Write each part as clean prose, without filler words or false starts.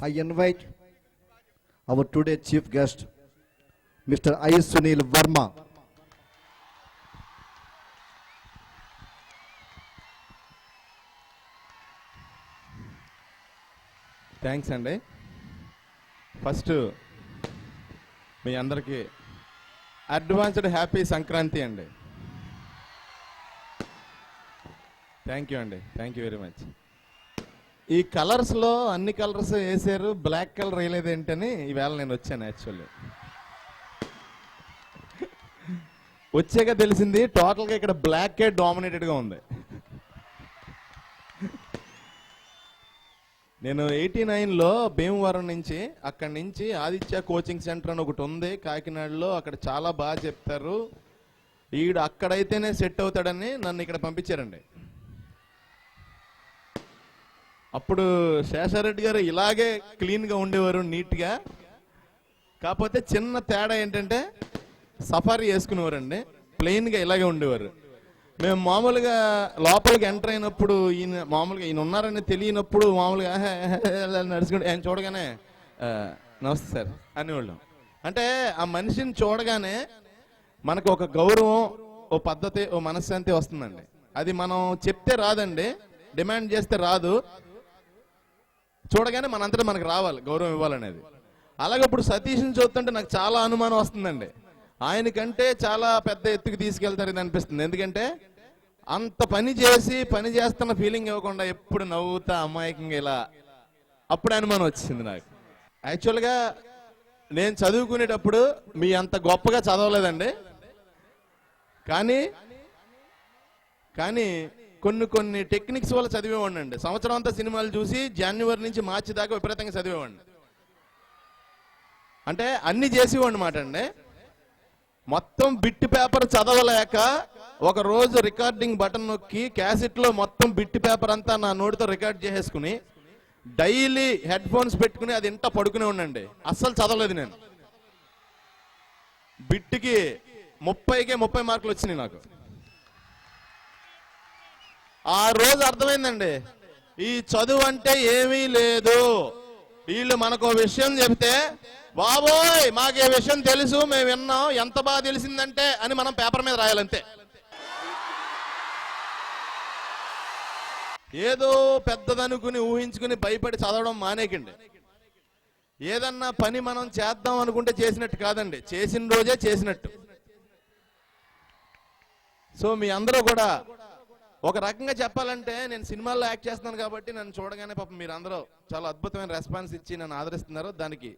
I invite our today chief guest, Mr. I. Sunil Verma. Thanks అండి. First మీ అందరికీ advanced happy Sankranti అండి. Thank you అండి, thank you very much. ఈ కలర్స్లో అన్ని కలర్స్ వేసారు, బ్లాక్ కలర్ వేయలేదు ఏంటని ఈవేళ నేను వచ్చాను. యాక్చువల్లీ వచ్చాక తెలిసింది టోటల్గా ఇక్కడ బ్లాకే డామినేటెడ్గా ఉంది. నేను 89లో భీమవరం నుంచి, అక్కడి నుంచి ఆదిత్య కోచింగ్ సెంటర్ అని ఒకటి ఉంది కాకినాడలో, అక్కడ చాలా బాగా చెప్తారు, ఈడు అక్కడైతేనే సెట్ అవుతాడని నన్ను ఇక్కడ పంపించారండి. అప్పుడు శేషారెడ్డి గారు ఇలాగే క్లీన్గా ఉండేవారు, నీట్గా. కాకపోతే చిన్న తేడా ఏంటంటే సఫారీ వేసుకునేవారండి, ప్లెయిన్గా ఇలాగే ఉండేవారు. మేము మామూలుగా లోపలికి ఎంటర్ అయినప్పుడు ఈయన ఉన్నారని తెలియనప్పుడు మామూలుగా నడుచుకుంటే ఆయన చూడగానే నమస్తే సార్ అనేవాళ్ళం. అంటే ఆ మనిషిని చూడగానే మనకు ఒక గౌరవం, ఓ పద్ధతి, ఓ మనశ్శాంతి వస్తుందండి. అది మనం చెప్తే రాదండి, డిమాండ్ చేస్తే రాదు, చూడగానే మనంతటా మనకు రావాలి, గౌరవం ఇవ్వాలనేది. అలాగే ఇప్పుడు సతీష్ని చూస్తుంటే నాకు చాలా అనుమానం వస్తుందండి. ఆయనకంటే చాలా పెద్ద ఎత్తుకు తీసుకెళ్తారు ఇది అనిపిస్తుంది. ఎందుకంటే అంత పని చేసి పని చేస్తున్న ఫీలింగ్ ఇవ్వకుండా ఎప్పుడు నవ్వుతా అమాయకంగా ఇలా, అప్పుడు అనుమానం వచ్చింది నాకు. యాక్చువల్గా నేను చదువుకునేటప్పుడు మీ అంత గొప్పగా చదవలేదండి, కానీ కొన్ని టెక్నిక్స్ వల్ల చదివేవాడిని. సంవత్సరం అంతా సినిమాలు చూసి జనవరి నుంచి మార్చి దాకా విపరీతంగా చదివేవాడిని. అంటే అన్ని చేసేవాడిని మాట అండి. మొత్తం బిట్ పేపర్ చదవలేక ఒక రోజు రికార్డింగ్ బటన్ నొక్కి క్యాసెట్లో మొత్తం బిట్ పేపర్ అంతా నా నోటితో రికార్డ్ చేసేసుకుని డైలీ హెడ్ ఫోన్స్ పెట్టుకుని అది ఇంట పడుకునే ఉండండి. అస్సలు చదవలేదు నేను. బిట్కి 30 మార్కులు వచ్చినాయి నాకు. ఆ రోజు అర్థమైందండి, ఈ చదువు అంటే ఏమీ లేదు, వీళ్ళు మనకు విషయం చెప్తే బాబోయ్ మాకే విషయం తెలుసు, మేము విన్నాం, ఎంత బాగా తెలిసిందంటే అని మనం పేపర్ మీద రాయాలంతే. ఏదో పెద్దదనుకుని ఊహించుకుని భయపడి చదవడం మానేకండి. ఏదన్నా పని మనం చేద్దాం అనుకుంటే చేసినట్టు కాదండి, చేసిన రోజే చేసినట్టు. సో మీ అందరూ కూడా ఒక రకంగా చెప్పాలంటే, నేను సినిమాల్లో యాక్ట్ చేస్తున్నాను కాబట్టి నన్ను చూడగానే పాపం మీరు అందరూ చాలా అద్భుతమైన రెస్పాన్స్ ఇచ్చి నన్ను ఆదరిస్తున్నారు. దానికి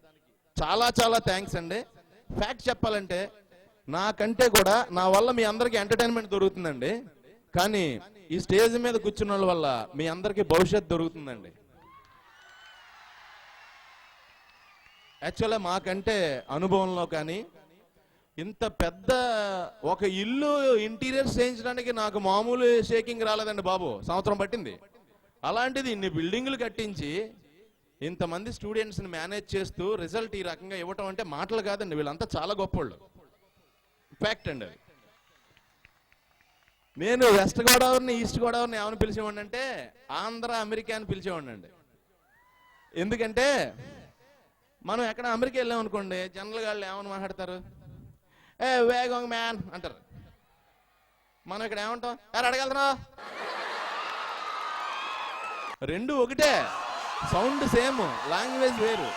చాలా చాలా థ్యాంక్స్ అండి. ఫ్యాక్ట్ చెప్పాలంటే నాకంటే కూడా నా వల్ల మీ అందరికీ ఎంటర్టైన్మెంట్ దొరుకుతుందండి, కానీ ఈ స్టేజ్ మీద కూర్చున్న వాళ్ళ వల్ల మీ అందరికీ భవిష్యత్తు దొరుకుతుందండి. యాక్చువల్గా మాకంటే అనుభవంలో కానీ ఇంత పెద్ద ఒక ఇల్లు ఇంటీరియర్ చేయించడానికి నాకు మామూలు షేకింగ్ రాలేదండి బాబు, సంవత్సరం పట్టింది. అలాంటిది ఇన్ని బిల్డింగులు కట్టించి ఇంతమంది స్టూడెంట్స్ని మేనేజ్ చేస్తూ రిజల్ట్ ఈ రకంగా ఇవ్వటం అంటే మాటలు కాదండి, వీళ్ళంతా చాలా గొప్పవాళ్ళు. ఫ్యాక్ట్ అండి అది. నేను వెస్ట్ గోదావరిని ఈస్ట్ గోదావరిని ఏమని పిలిచేవాడిని అంటే ఆంధ్ర అమెరికా అని పిలిచేవాడిని అండి. ఎందుకంటే మనం ఎక్కడ అమెరికా వెళ్ళామనుకోండి, జనరల్గా వాళ్ళు ఏమని మాట్లాడతారు, ఏ వేగంగ్ మ్యాన్ అంటారు. మనం ఇక్కడ ఏమంటాం, ఎవరు అడగలుగుతున్నావు, రెండు ఒకటే, సౌండ్ సేమ్, లాంగ్వేజ్ వేరు.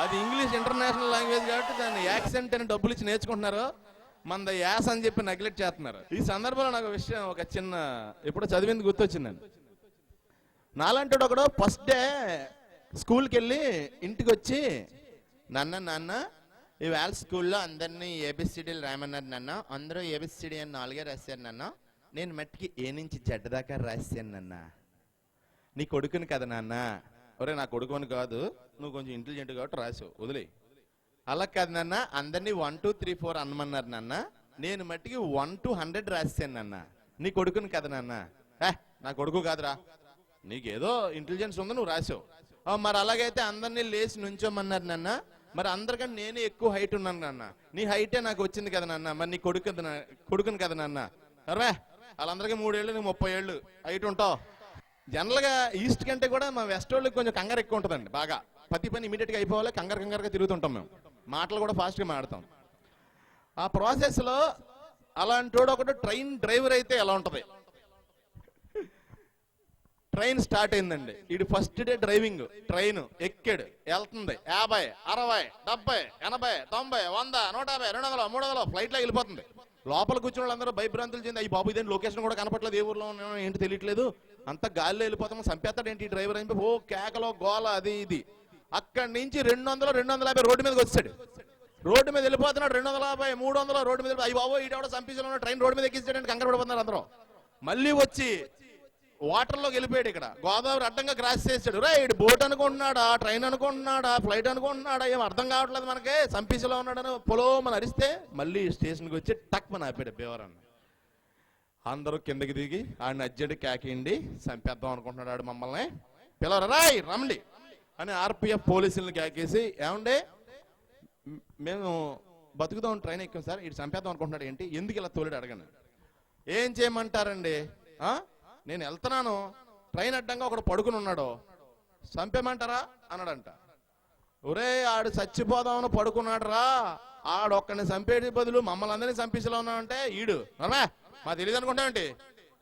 అది ఇంగ్లీష్ ఇంటర్నేషనల్ లాంగ్వేజ్ కాబట్టి దాన్ని యాక్సెంట్ అని డబ్బులు ఇచ్చి నేర్చుకుంటున్నారు, మన యాస్ అని చెప్పి నెగ్లెక్ట్ చేస్తున్నారు. ఈ సందర్భంలో నాకు విషయం, ఒక చిన్న ఎప్పుడో చదివింది గుర్తొచ్చిందండి. నాలంటాడు ఒకడు ఫస్ట్ డే స్కూల్కి వెళ్ళి ఇంటికి వచ్చి, నాన్న ఈవేళ స్కూల్లో అందరినీ ఏబిసిడీలు రాయమన్నారు నాన్న, అందరూ ఏబిసిడి అని 4 రాశారు నాన్న, నేను మట్టికి ఏ నుంచి జెడ్ దాకా రాశాను నాన్న. నీ కొడుకుని కదా నాన్న. ఒరే నా కొడుకుని కాదు, నువ్వు కొంచెం ఇంటెలిజెంట్ కాబట్టి రాసావు, వదిలే. అలా కాదు నాన్న, అందరినీ 1 2 3 4 అనమన్నారు నాన్న, నేను మట్టికి 1 to 100 రాశాను నాన్న. నీ కొడుకుని కదా నాన్న. నా కొడుకు కాదురా, నీకేదో ఇంటెలిజెన్స్ ఉందో నువ్వు రాసావు. మరి అలాగైతే అందరినీ లేచి నుంచోమన్నారు నాన్న, మరి అందరికన్నా నేనే ఎక్కువ హైట్ ఉన్నాను నాన్న, నీ హైటే నాకు వచ్చింది కదా నాన్న, మరి నీ కొడుకుని కదా నాన్న. అరే వాళ్ళందరికీ 3 ఏళ్ళు, నువ్వు 30 ఏళ్ళు హైట్ ఉంటావు. జనరల్గా ఈస్ట్ కంటే కూడా మా వెస్ట్ వాళ్ళకి కొంచెం కంగారు ఎక్కువ ఉంటుందండి. బాగా ప్రతి పని ఇమీడియట్గా అయిపోవాలి, కంగారుగా తిరుగుతుంటాం మేము. మాటలు కూడా ఫాస్ట్గా మాడతాం. ఆ ప్రాసెస్లో అలాంటి ఒకటి ట్రైన్ డ్రైవర్ అయితే ఎలా ఉంటుంది? ట్రైన్ స్టార్ట్ అయిందండి, ఇది ఫస్ట్ డే డ్రైవింగ్. ట్రైన్ ఎక్కాడు, వెళ్తుంది 50, 60, 70, 80, 90, 100, 150, 200, 300 ఫ్లైట్లో వెళ్ళిపోతుంది. లోపల కూర్చున్న వాళ్ళందరూ భయభ్రాంతులు చెంది, అయ్యి బాబు ఇదేంటి లొకేషన్ కూడా కనపట్లేదు, ఏ ఊర్లో ఉన్నామో ఏంటి తెలియట్లేదు, అంత గాలిలో వెళ్ళిపోతాము, చంపేస్తాడు ఏంటి డ్రైవర్ అని ఓ కేకలో గోల అది ఇది. అక్కడి నుంచి 200, 250 రోడ్డు మీదకి వచ్చాడు. రోడ్డు మీద వెళ్ళిపోతున్నాడు, 250, 300 రోడ్డు మీద. అయ్యి బాబు ఈడెవడో చంపించాలన్న ట్రైన్ రోడ్డు మీద ఎక్కించాడంటే కంగారు పడిపోతున్నారు అందరూ. మళ్ళీ వచ్చి వాటర్లోకి వెళ్ళిపోయాడు. ఇక్కడ గోదావరి అడ్డంగా క్రాస్ చేసాడు. రైడ్ బోట్ అనుకుంటున్నాడా, ట్రైన్ అనుకుంటున్నాడా, ఫ్లైట్ అనుకుంటున్నాడా, ఏం అర్థం కావట్లేదు మనకి, సంపీసులో ఉన్నాడని పొలో మన అరిస్తే మళ్ళీ స్టేషన్కి వచ్చి టక్ మన ఆపాడు బేవరాన్ని. అందరూ కిందకి దిగి ఆడిని అజ్జడి కేకేయండి, చంపేద్దాం అనుకుంటున్నాడు ఆడు మమ్మల్ని, పిలవరా రాయ్ రమండి అని ఆర్పిఎఫ్ పోలీసులను కేకేసి, ఏమండే మేము బతుకుదాం ట్రైన్ ఎక్కాం సార్, ఇటు చంపేద్దాం అనుకుంటున్నాడు ఏంటి, ఎందుకు ఇలా తోలేడు అడగను. ఏం చేయమంటారండి, నేను వెళ్తున్నాను, ట్రైన్ అడ్డంగా ఒకడు పడుకుని ఉన్నాడు, చంపేమంటారా అన్నాడంట. ఒరే ఆడు చచ్చిపోదామని పడుకున్నాడు రా, ఆడొక్కడిని చంపేటి బదులు మమ్మల్ని అందరినీ చంపించలో ఉన్నామంటే ఈడు నర్మే మా తెలియదు అనుకుంటామంటే,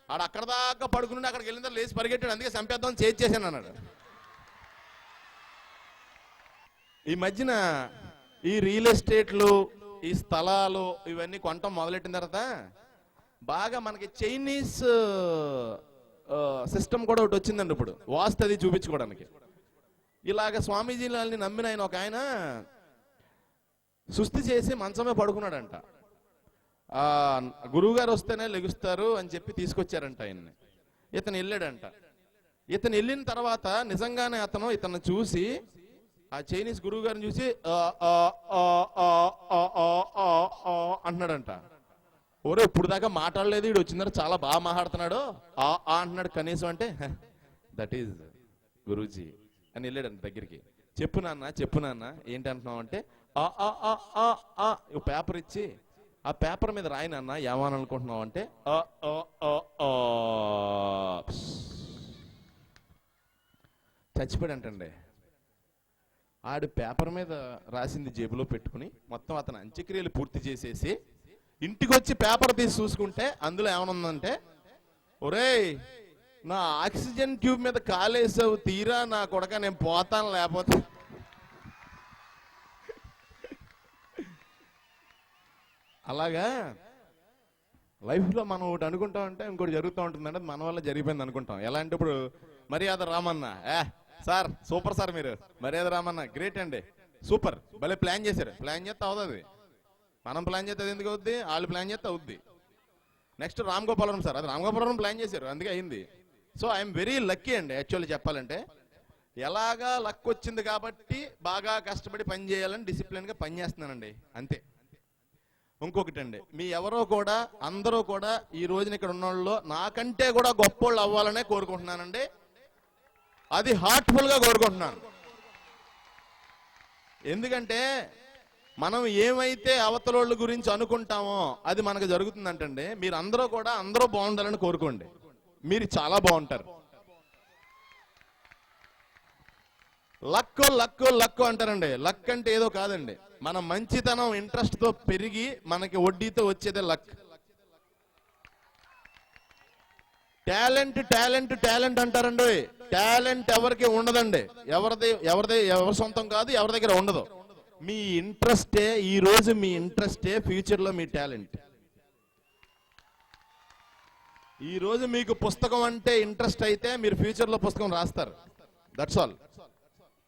ఆడు అక్కడ దాకా పడుకుని అక్కడికి వెళ్ళిన తర్వాత లేచి పరిగెట్టాడు, అందుకే చంపేద్దామని చేసాను అన్నాడు. ఈ మధ్యన ఈ రియల్ ఎస్టేట్లు, ఈ స్థలాలు ఇవన్నీ కొనటం మొదలెట్టిన తర్వాత బాగా మనకి చైనీస్ సిస్టమ్ కూడా ఒకటి వచ్చిందండి ఇప్పుడు, వాస్తు అది చూపించుకోవడానికి. ఇలాగ స్వామీజీలని నమ్మిన ఆయన ఒక ఆయన సుస్థి చేసి మంచమే పడుకున్నాడంట. గురువు గారు వస్తేనే లెగుస్తారు అని చెప్పి తీసుకొచ్చారంట ఆయన్ని. ఇతను వెళ్ళాడంట. ఇతను వెళ్ళిన తర్వాత నిజంగానే ఇతను చూసి, ఆ చైనీస్ గురువు గారిని చూసి అంటున్నాడంట. ఓరే ఇప్పుడు దాకా మాట్లాడలేదు, వీడు వచ్చిందని చాలా బాగా మాట్లాడుతున్నాడు అంటున్నాడు కనీసం. అంటే దట్ ఈజ్ గురూజీ అని వెళ్ళాడంట దగ్గరికి. చెప్పు నాన్న ఏంటి అంటున్నావు అంటే, పేపర్ ఇచ్చి ఆ పేపర్ మీద రాయి నాన్న ఏమని అనుకుంటున్నావు అంటే, చచ్చిపోయాడంటండి. ఆడు పేపర్ మీద రాసింది జేబులో పెట్టుకుని మొత్తం అతను అంత్యక్రియలు పూర్తి చేసేసి ఇంటికి వచ్చి పేపర్ తీసి చూసుకుంటే అందులో ఏమనుందంటే, ఒరేయ్ నా ఆక్సిజన్ ట్యూబ్ మీద కాలేసావు తీరా నా కొడక, నేను పోతాను లేకపోతే. అలాగా లైఫ్లో మనం ఒకటి అనుకుంటామంటే ఇంకోటి జరుగుతూ ఉంటుందంటే మన వల్ల జరిగిపోయింది అనుకుంటాం. ఎలా అంటే ఇప్పుడు మర్యాద రామన్న, సార్ సూపర్ సార్, మీరు మర్యాద రామన్న గ్రేట్ అండి, సూపర్, భలే ప్లాన్ చేశారు. ప్లాన్ చేస్తే అవుతుంది, మనం ప్లాన్ చేస్తే అది ఎందుకు అవుద్ది, వాళ్ళు ప్లాన్ చేస్తే అవుద్ది. నెక్స్ట్ రామ్ గోపాలవరం సార్, అది రామ్ గోపాలవరం ప్లాన్ చేశారు అందుకే అయింది. సో ఐఎమ్ వెరీ లక్కీ అండి యాక్చువల్లీ చెప్పాలంటే. ఎలాగా లక్ వచ్చింది కాబట్టి బాగా కష్టపడి పని చేయాలని డిసిప్లిన్గా పని చేస్తున్నానండి అంతే. ఇంకొకటి అండి, మీ ఎవరో కూడా అందరూ కూడా ఈ రోజున ఇక్కడ ఉన్న వాళ్ళు నాకంటే కూడా గొప్పోళ్ళు అవ్వాలనే కోరుకుంటున్నానండి. అది హార్ట్ఫుల్గా కోరుకుంటున్నాను. ఎందుకంటే మనం ఏమైతే అవతలోళ్ళ గురించి అనుకుంటామో అది మనకు జరుగుతుందంటండి. మీరు అందరూ కూడా అందరూ బాగుండాలని కోరుకోండి, మీరు చాలా బాగుంటారు. లక్కు లక్కు లక్కు అంటారండి. లక్ అంటే ఏదో కాదండి, మన మంచితనం ఇంట్రెస్ట్ తో పెరిగి మనకి వడ్డీతో వచ్చేదే లక్. టాలెంట్ టాలెంట్ టాలెంట్ అంటారండి. టాలెంట్ ఎవరికి ఉండదండి, ఎవరి సొంతం కాదు, ఎవరి దగ్గర ఉండదు. మీ ఇంట్రెస్టే ఈ రోజు, మీ ఇంట్రెస్టే ఫ్యూచర్ లో మీ టాలెంట్. ఈ రోజు మీకు పుస్తకం అంటే ఇంట్రెస్ట్ అయితే మీరు ఫ్యూచర్ లో పుస్తకం రాస్తారు. That's all.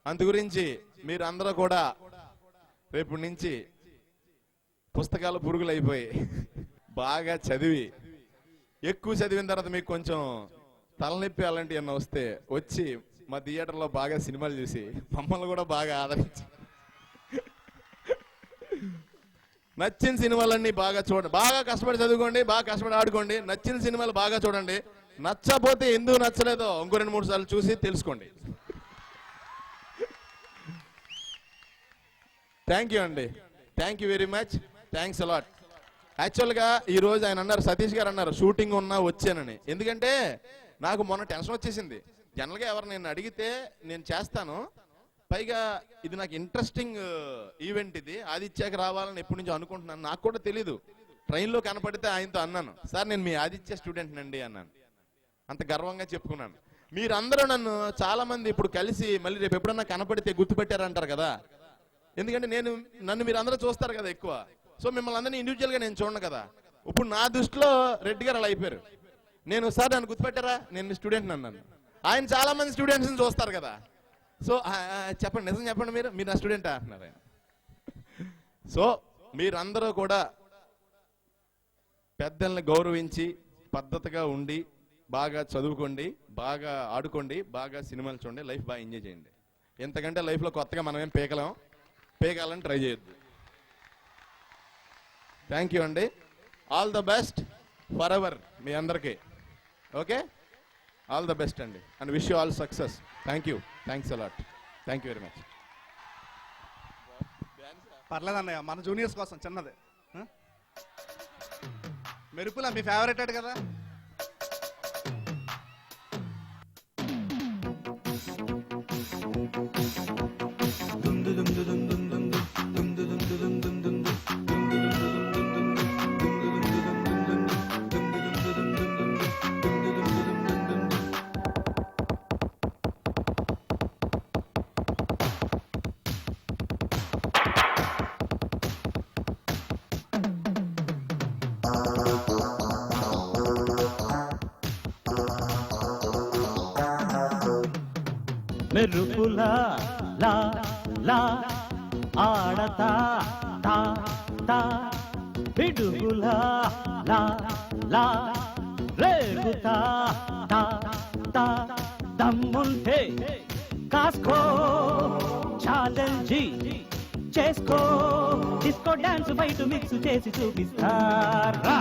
అందు గురించి మీరు అందరూ కూడా రేపు నుంచి పుస్తకాలు పురుగులు అయిపోయి బాగా చదివి, ఎక్కువ చదివిన తర్వాత మీకు కొంచెం తలనొప్పి అలాంటివి అన్న వస్తే వచ్చి మా థియేటర్లో బాగా సినిమాలు చూసి మమ్మల్ని కూడా బాగా ఆదరించి నచ్చిన సినిమాలన్నీ బాగా చూడండి. బాగా కష్టపడి చదువుకోండి, బాగా కష్టపడి ఆడుకోండి, నచ్చిన సినిమాలు బాగా చూడండి. నచ్చపోతే ఎందుకు నచ్చలేదో ఇంకో 2-3 సార్లు చూసి తెలుసుకోండి. థ్యాంక్ యూ అండి, thank you very much, thanks a lot. యాక్చువల్గా ఈరోజు ఆయన అన్నారు, సతీష్ గారు అన్నారు షూటింగ్ ఉన్నా వచ్చానని. ఎందుకంటే నాకు మొన్న టెన్షన్ వచ్చేసింది. జనరల్గా ఎవరు నేను అడిగితే నేను చేస్తాను, పైగా ఇది నాకు ఇంట్రెస్టింగ్ ఈవెంట్, ఇది ఆదిత్యకి రావాలని ఎప్పటి నుంచో అనుకుంటున్నాను. నాకు కూడా తెలీదు. ట్రైన్లో కనపడితే ఆయనతో అన్నాను, సార్ నేను మీ ఆదిత్య స్టూడెంట్ నండి అన్నాను. అంత గర్వంగా చెప్పుకున్నాను. మీరందరూ నన్ను చాలా మంది ఇప్పుడు కలిసి మళ్ళీ రేపు ఎప్పుడన్నా కనపడితే గుర్తుపెట్టారంటారు కదా, ఎందుకంటే నన్ను మీరు అందరూ చూస్తారు కదా ఎక్కువ. సో మిమ్మల్ని అందరినీ ఇండివిజువల్గా నేను చూడను కదా. ఇప్పుడు నా దృష్టిలో రెడ్డి గారు అలా అయిపోయారు. నేను సార్ నన్ను గుర్తుపెట్టారా, నేను స్టూడెంట్ అన్నాను. ఆయన చాలా మంది స్టూడెంట్స్ని చూస్తారు కదా. సో చెప్పండి, నిజం చెప్పండి, మీరు నా స్టూడెంటా అంటున్నారు ఆయన. సో మీరందరూ కూడా పెద్దల్ని గౌరవించి పద్ధతిగా ఉండి బాగా చదువుకోండి, బాగా ఆడుకోండి, బాగా సినిమాలు చూడండి, లైఫ్ బాగా ఎంజాయ్ చేయండి. ఎంతకంటే లైఫ్లో కొత్తగా మనం ఏం పేకాలని ట్రై చేయొద్దు. థ్యాంక్ యూ అండి. All the best forever మీ అందరికీ. ఓకే, ఆల్ ద బెస్ట్ అండి, and wish you all success. Thank you, thanks a lot, thank you very much. పర్లేదన్నయ్య, మన జూనియర్స్ కోసం చిన్నది. మెరుపులా మీ ఫేవరెట్ కదా. మెరుపులా లా లా ఆడతా తా తా, పిడుగులా లా లా రేగుతా తా తా, దమ్ముంటే కాస్కో ఛాలెంజీ చేసుకో, డిస్కో డాన్స్ బయట మిక్స్ చేసి చూపిస్తారా.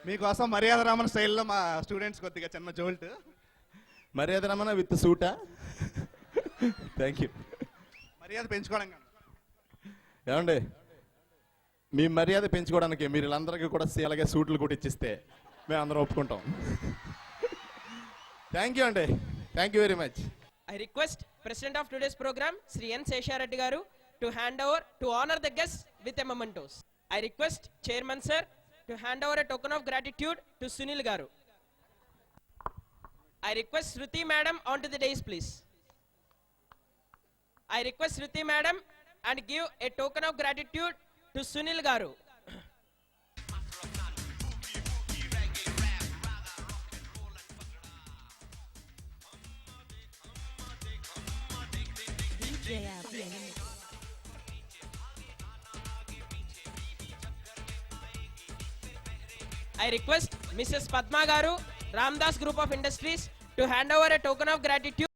మీకోసం మర్యాద రామన్ స్టైల్లో మా స్టూడెంట్స్ కొద్దిగా చిన్న జోల్ట్. మర్యాద రమణ విత్ సూటా. Thank you. మర్యాద పెంచుకోవడం కాదు. ఏమండి, మీ మర్యాద పెంచుకోవడానికి మీరు వీళ్ళందరికీ కూడా అలాగే సూట్లు కూడా ఇచ్చిస్తే మేము అందరం ఒప్పుకుంటాం. థ్యాంక్ యూ అండి, thank you very much. I request President of today's program, Sri N. Seshareddy Garu, to hand over to honor the guests with a mementos. I request Chairman Sir to hand over a token of gratitude to Sunil Garu. I request Shruti Madam onto the dais, please. I request Shruti Madam and give a token of gratitude to Sunil Garu. I request Mrs. Padma Garu, Ramdas Group of Industries, to hand over a token of gratitude